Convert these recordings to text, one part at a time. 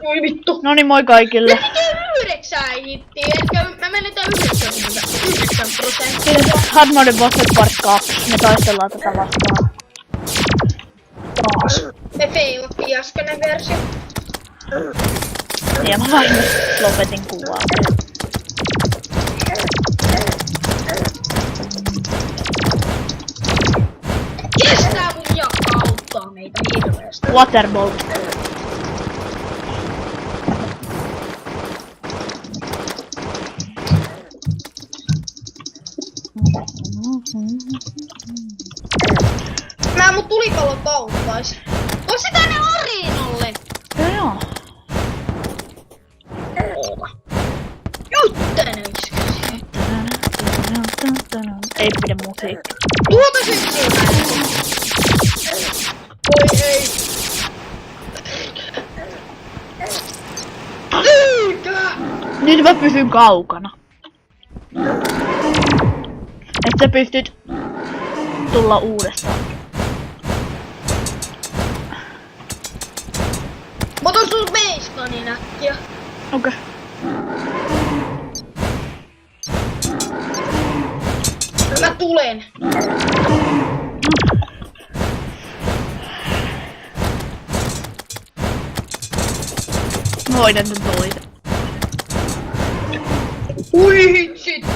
Oi vittu. Noni moi kaikille. Ne tekee 9 hittiä, etkö mä menetään 99%. Hardmode Bosset Part 2. Me taistellaan tätä vastaan. Taas. Me feilattiin äskeinen versio. Ja mä vain lopetin kuvaa. Kestää mun jakka auttaa meitä hirveästi. Waterbolt. Nää mun tulipallot pauttais. Onks se tänne areenalle? Joo. Oota. Juttene iskäsi. Ei pidä musiikki. Tuota syksyä. Voi ei. Eikä. Nyt mä pysyn kaukana. Et sä pystyt tulla uudestaan. Mä otan sun beiskanin äkkiä. Okei. Mä tulen. Mä hoidan tän toisen. Ui hitsit.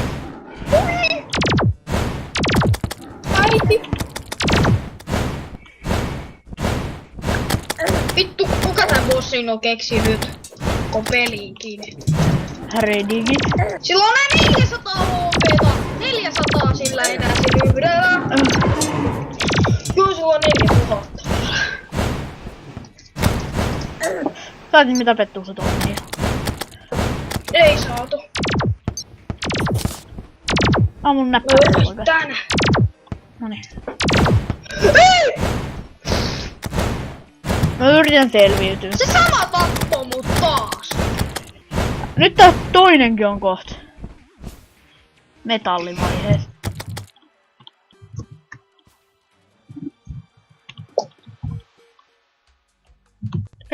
Ui. Äiti. Vittu, kuka tän bossin on keksinyt? Ko peliikin. Redigit. Sillä on nää 400 HP:ta. 400 sillä enää sillä yhdellä. Joo, sillä on 4000. Saatiin mitä pettuu se toimii. Ei saatu. Ammun näppäin Oi, tänä. Noniin. Ei! Mä yritän selviytyä. Se sama tappoi mut taas. Nyt tää toinenkin on kohta. Metallivaiheessa.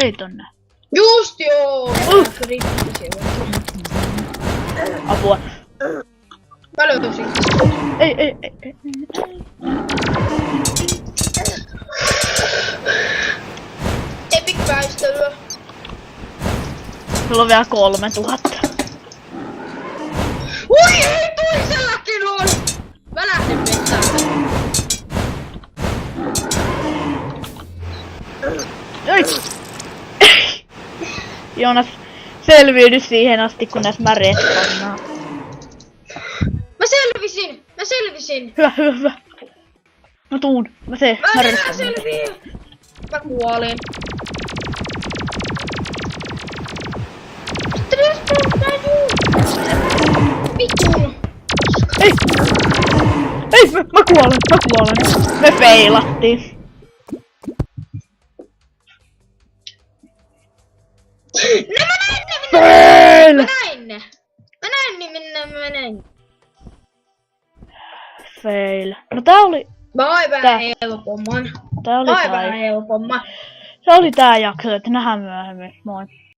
Ei tonne. Just joo! Kriittisiä. Apua. Mä löytäisin. Ei. Epic väistelyä. Sulla on vielä 3000. Ui ei, toisellakin on! Mä lähden metsään. Ei! Joonas, selviydy siihen asti, kunnes mä respannaan. Mä selvisin! Hyvä. Mä tuun. Mä Mä enää respannaan. selviin! Mä kuolin. Vitun! Ei, mä kuolen. Me feilattiin. No mä näin ne! Fail! Mä näin. Fail. No tää oli... Mä vähän helpomman. Tää oli Aivan helpomman. Se oli tää jakso, että nähdään myöhemmin. Moi.